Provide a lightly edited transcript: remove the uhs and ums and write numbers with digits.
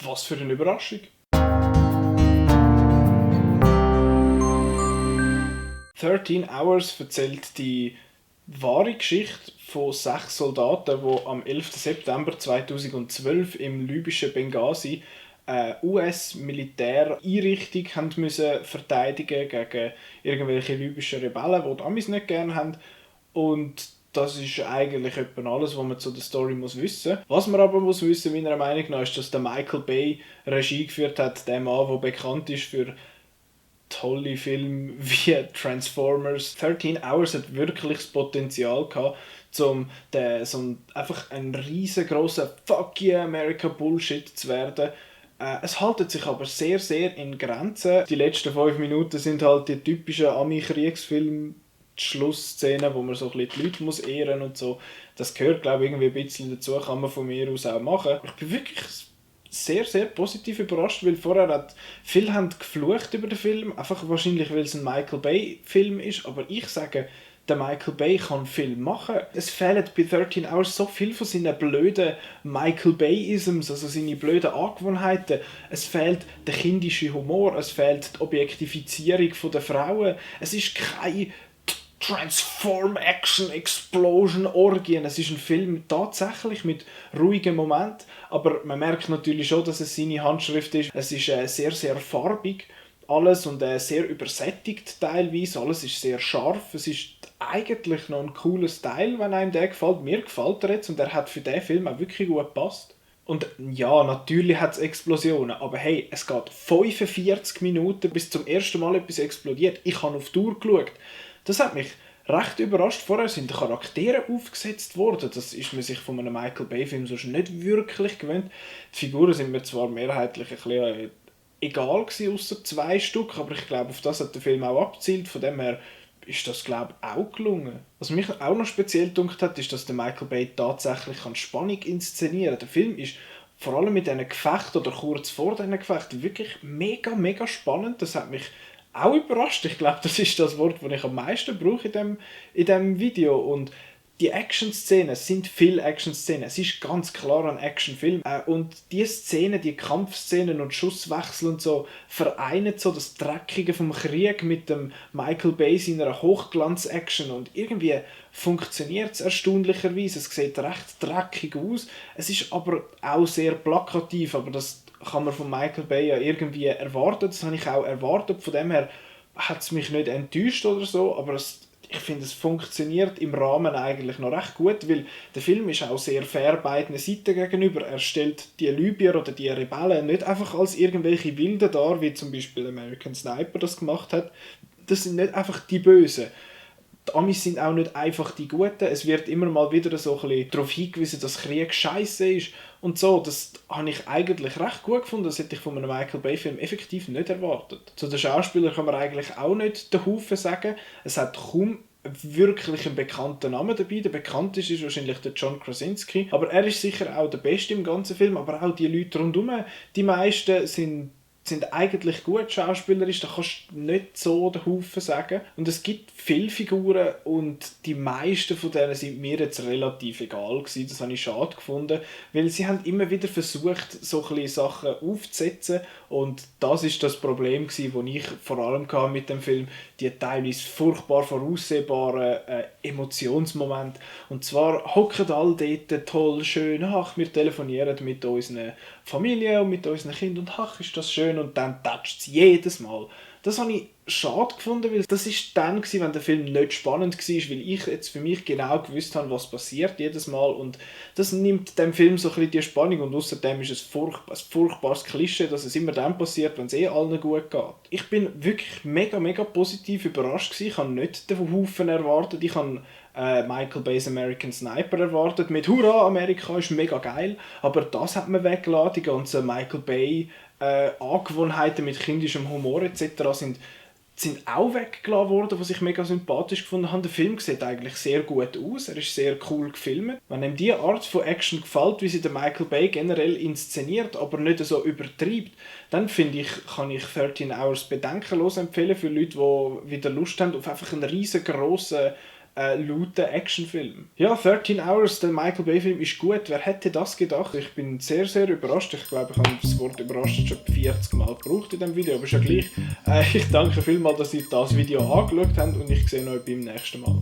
Was für eine Überraschung. 13 Hours erzählt die wahre Geschichte von 6 Soldaten, die am 11. September 2012 im libyschen Benghazi eine US-Militäreinrichtung haben müssen verteidigen gegen irgendwelche libyschen Rebellen, die Amis nicht gerne haben. Und das ist eigentlich etwa alles, was man zu der Story muss wissen. Was man aber muss wissen, meiner Meinung nach, ist, dass der Michael Bay Regie geführt hat, der Mann, der bekannt ist für tolle Filme wie Transformers. 13 Hours hat wirklich das Potenzial gehabt, einfach ein riesengroßer Fuck yeah America Bullshit zu werden. Es haltet sich aber sehr, sehr in Grenzen. Die letzten 5 Minuten sind halt die typischen Ami-Kriegsfilme, die Schlussszenen, wo man so ein bisschen die Leute muss ehren und so. Das gehört, glaube ich, irgendwie ein bisschen dazu, kann man von mir aus auch machen. Ich bin wirklich sehr, sehr positiv überrascht, weil vorher viele haben geflucht über den Film, einfach wahrscheinlich, weil es ein Michael Bay-Film ist, aber ich sage, der Michael Bay kann Film machen. Es fehlen bei 13 Hours so viel von seinen blöden Michael Bay-Isms, also seine blöden Angewohnheiten. Es fehlt der kindische Humor, es fehlt die Objektifizierung der Frauen. Es ist kein Transform, Action, Explosion, Orgien. Es ist ein Film tatsächlich mit ruhigen Momenten, aber man merkt natürlich schon, dass es seine Handschrift ist. Es ist sehr, sehr farbig alles und sehr übersättigt teilweise. Alles ist sehr scharf. Es ist eigentlich noch ein cooler Style, wenn einem der gefällt. Mir gefällt er jetzt und er hat für diesen Film auch wirklich gut gepasst. Und ja, natürlich hat es Explosionen, aber hey, es geht 45 Minuten, bis zum ersten Mal etwas explodiert. Ich habe auf die Uhr geschaut. Das hat mich recht überrascht. Vorher sind die Charaktere aufgesetzt worden. Das ist man sich von einem Michael Bay-Film sonst nicht wirklich gewöhnt. Die Figuren sind mir zwar mehrheitlich ein bisschen egal gewesen, ausser 2 Stück, aber ich glaube, auf das hat der Film auch abgezielt. Von dem her ist das, glaube ich, auch gelungen. Was mich auch noch speziell gedacht hat, ist, dass der Michael Bay tatsächlich Spannung inszenieren kann. Der Film ist vor allem mit diesen Gefechten oder kurz vor diesen Gefechten wirklich mega, mega spannend. Das hat mich auch überrascht. Ich glaube, das ist das Wort, das ich am meisten brauche in dem Video. Und die Action-Szenen, es sind viele Action-Szenen. Es ist ganz klar ein Actionfilm. Und die Szenen, die Kampfszenen und Schusswechsel und so, vereinen so das Dreckige vom Krieg mit dem Michael Bay seiner Hochglanz-Action. Und irgendwie funktioniert es erstaunlicherweise. Es sieht recht dreckig aus. Es ist aber auch sehr plakativ. Aber das kann man von Michael Bay ja irgendwie erwarten. Das habe ich auch erwartet. Von dem her hat es mich nicht enttäuscht oder so. Aber ich finde, es funktioniert im Rahmen eigentlich noch recht gut, weil der Film ist auch sehr fair beiden Seiten gegenüber. Er stellt die Libyer oder die Rebellen nicht einfach als irgendwelche Wilde dar, wie zum Beispiel American Sniper das gemacht hat. Das sind nicht einfach die Bösen. Die Amis sind auch nicht einfach die Guten. Es wird immer mal wieder so ein bisschen darauf hingewiesen, dass Krieg scheiße ist und so. Das habe ich eigentlich recht gut gefunden. Das hätte ich von einem Michael Bay-Film effektiv nicht erwartet. Zu den Schauspielern kann man eigentlich auch nicht den Haufen sagen. Es hat kaum wirklich einen bekannten Namen dabei. Der bekannteste ist wahrscheinlich der John Krasinski. Aber er ist sicher auch der Beste im ganzen Film. Aber auch die Leute rundherum, die meisten sind eigentlich gut schauspielerisch, da kannst du nicht so den Haufen sagen. Und es gibt viele Figuren und die meisten von denen sind mir jetzt relativ egal gewesen. Das habe ich schade gefunden, weil sie haben immer wieder versucht, so ein bisschen Sachen aufzusetzen und das ist das Problem gewesen, das ich vor allem hatte mit dem Film, die teilweise furchtbar voraussehbaren Emotionsmomente. Und zwar hocken alle dort toll, schön, ach, wir telefonieren mit unseren Familie und mit unseren Kindern und ach, ist das schön und dann toucht es jedes Mal. Das habe ich schade gefunden, weil das ist dann gewesen, wenn der Film nicht spannend war, weil ich jetzt für mich genau gewusst habe, was passiert jedes Mal und das nimmt dem Film so ein bisschen die Spannung und außerdem ist es ein furchtbares Klischee, dass es immer dann passiert, wenn es allen gut geht. Ich bin wirklich mega, mega positiv überrascht gewesen. Ich habe nicht den Haufen erwartet, ich habe Michael Bay's American Sniper erwartet mit «Hurra, Amerika ist mega geil», aber das hat man weggelassen, die ganzen Michael Bay Angewohnheiten mit kindischem Humor etc. sind auch weggelassen worden, was ich mega sympathisch gefunden habe. Der Film sieht eigentlich sehr gut aus, er ist sehr cool gefilmt. Wenn ihm diese Art von Action gefällt, wie sie der Michael Bay generell inszeniert, aber nicht so übertreibt, dann finde ich, kann ich 13 Hours bedenkenlos empfehlen für Leute, die wieder Lust haben auf einfach einen riesengroßen lauten Actionfilm. Ja, 13 Hours, der Michael Bay-Film ist gut. Wer hätte das gedacht? Ich bin sehr, sehr überrascht. Ich glaube, ich habe das Wort überrascht schon 40 Mal gebraucht in diesem Video, aber ist ja gleich. Ich danke vielmals, dass ihr das Video angeschaut habt und ich sehe euch beim nächsten Mal.